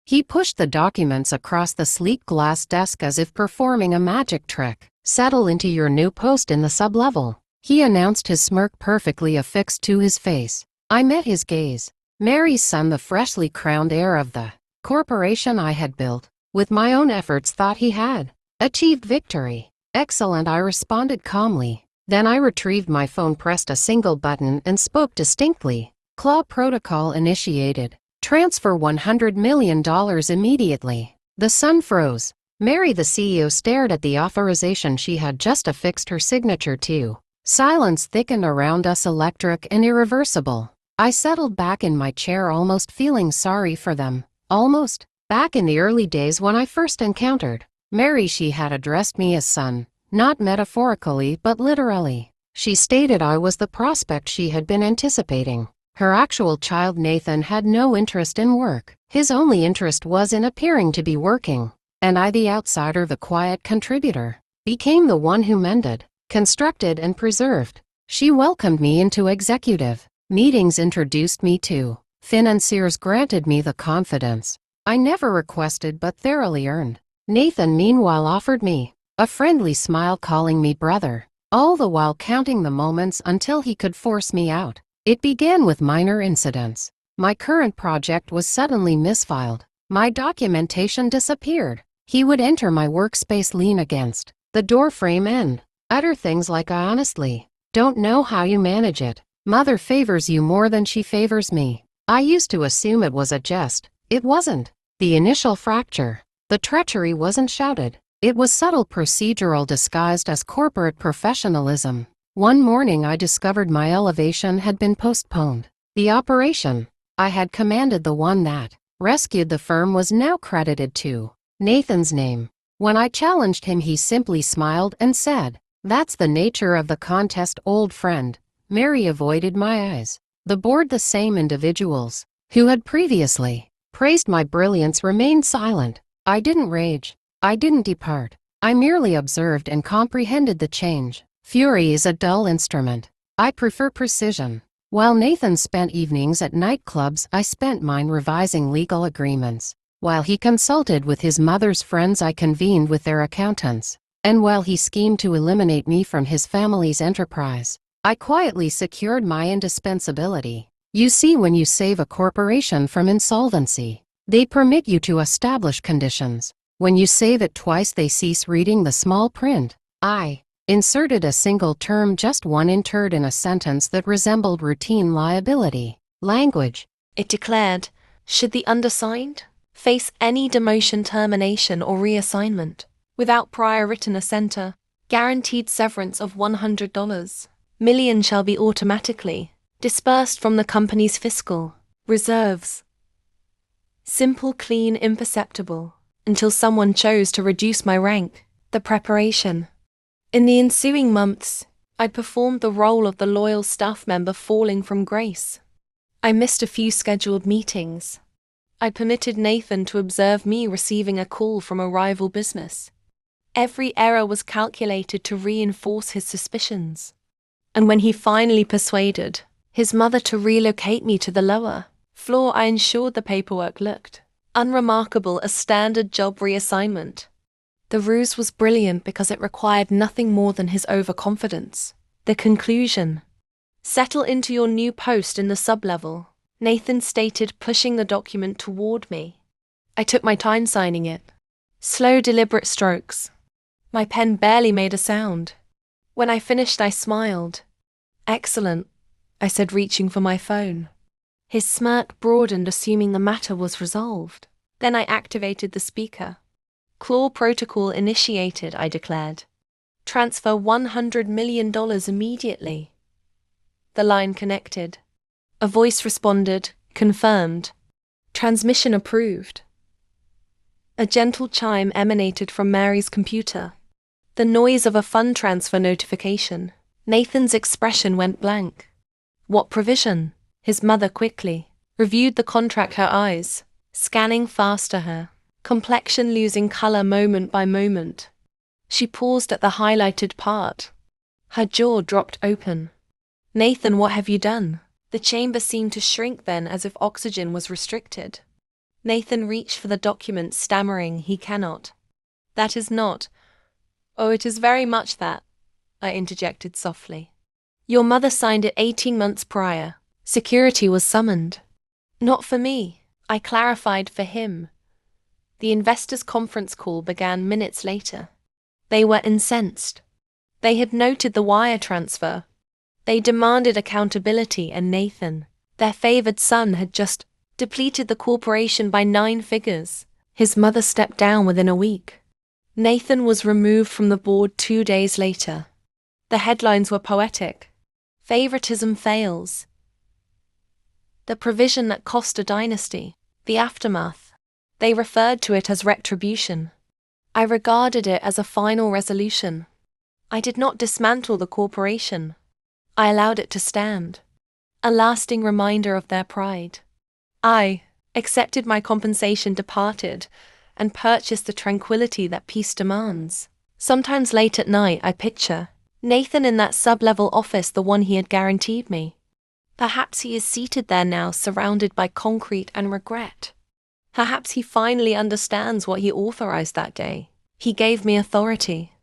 He pushed the documents across the sleek glass desk as if performing a magic trick. "Settle into your new post in the sublevel," he announced, his smirk perfectly affixed to his face. I met his gaze. Mary's son, the freshly crowned heir of the corporation I had built, with my own efforts, thought he had achieved victory. "Excellent," I responded calmly. Then I retrieved my phone, pressed a single button, and spoke distinctly. "Claw protocol initiated. Transfer $100 million immediately." The son froze. Mary, the CEO, stared at the authorization she had just affixed her signature to. Silence thickened around us, electric and irreversible. I settled back in my chair, almost feeling sorry for them. Almost. Back in the early days when I first encountered Mary, she had addressed me as son, not metaphorically but literally. She stated I was the prospect she had been anticipating. Her actual child, Nathan, had no interest in work. His only interest was in appearing to be working. And I, the outsider, the quiet contributor, became the one who mended, constructed, and preserved. She welcomed me into executive meetings, introduced me to financiers, granted me the confidence I never requested but thoroughly earned. Nathan, meanwhile, offered me a friendly smile, calling me brother, all the while counting the moments until he could force me out. It began with minor incidents. My current project was suddenly misfiled. My documentation disappeared. He would enter my workspace, lean against the door frame, and utter things like, "I honestly don't know how you manage it. Mother favors you more than she favors me." I used to assume it was a jest. It wasn't. The initial fracture, the treachery, wasn't shouted. It was subtle, procedural, disguised as corporate professionalism. One morning I discovered my elevation had been postponed. The operation I had commanded, the one that rescued the firm, was now credited to Nathan's name. When I challenged him, he simply smiled and said, "That's the nature of the contest, old friend." Mary avoided my eyes. The board, the same individuals who had previously praised my brilliance, remained silent. I didn't rage. I didn't depart. I merely observed and comprehended the change. Fury is a dull instrument. I prefer precision. While Nathan spent evenings at nightclubs, I spent mine revising legal agreements. While he consulted with his mother's friends, I convened with their accountants. And while he schemed to eliminate me from his family's enterprise, I quietly secured my indispensability. You see, when you save a corporation from insolvency, they permit you to establish conditions. When you save it twice, they cease reading the small print. I inserted a single term, just one, entered in a sentence that resembled routine liability language. It declared, should the undersigned face any demotion, termination, or reassignment, without prior written assent, guaranteed severance of $100 million shall be automatically dispersed from the company's fiscal reserves. Simple, clean, imperceptible, until someone chose to reduce my rank. The preparation. In the ensuing months, I performed the role of the loyal staff member falling from grace. I missed a few scheduled meetings. I permitted Nathan to observe me receiving a call from a rival business. Every error was calculated to reinforce his suspicions. And when he finally persuaded his mother to relocate me to the lower floor, I ensured the paperwork looked unremarkable, a standard job reassignment. The ruse was brilliant because it required nothing more than his overconfidence. The conclusion. Settle into your new post in the sublevel, Nathan stated, pushing the document toward me. I took my time signing it. Slow, deliberate strokes. My pen barely made a sound. When I finished, I smiled. Excellent, I said, reaching for my phone. His smirk broadened, assuming the matter was resolved. Then I activated the speaker. Claw protocol initiated, I declared. Transfer $100 million immediately. The line connected. A voice responded, confirmed. Transmission approved. A gentle chime emanated from Mary's computer. The noise of a fund transfer notification. Nathan's expression went blank. What provision? His mother quickly reviewed the contract, her eyes scanning faster, her complexion losing color moment by moment. She paused at the highlighted part. Her jaw dropped open. Nathan, what have you done? The chamber seemed to shrink then, as if oxygen was restricted. Nathan reached for the document, stammering he cannot. That is not. Oh, it is very much that, I interjected softly. Your mother signed it 18 months prior. Security was summoned. Not for me, I clarified, for him. The investors' conference call began minutes later. They were incensed. They had noted the wire transfer. They demanded accountability, and Nathan, their favored son, had just depleted the corporation by 9 figures. His mother stepped down within a week. Nathan was removed from the board 2 days later. The headlines were poetic. Favoritism fails. The provision that cost a dynasty. The aftermath. They referred to it as retribution. I regarded it as a final resolution. I did not dismantle the corporation. I allowed it to stand. A lasting reminder of their pride. I accepted my compensation, departed, and purchased the tranquility that peace demands. Sometimes late at night I picture Nathan in that sub-level office, the one he had guaranteed me. Perhaps he is seated there now, surrounded by concrete and regret. Perhaps he finally understands what he authorized that day. He gave me authority.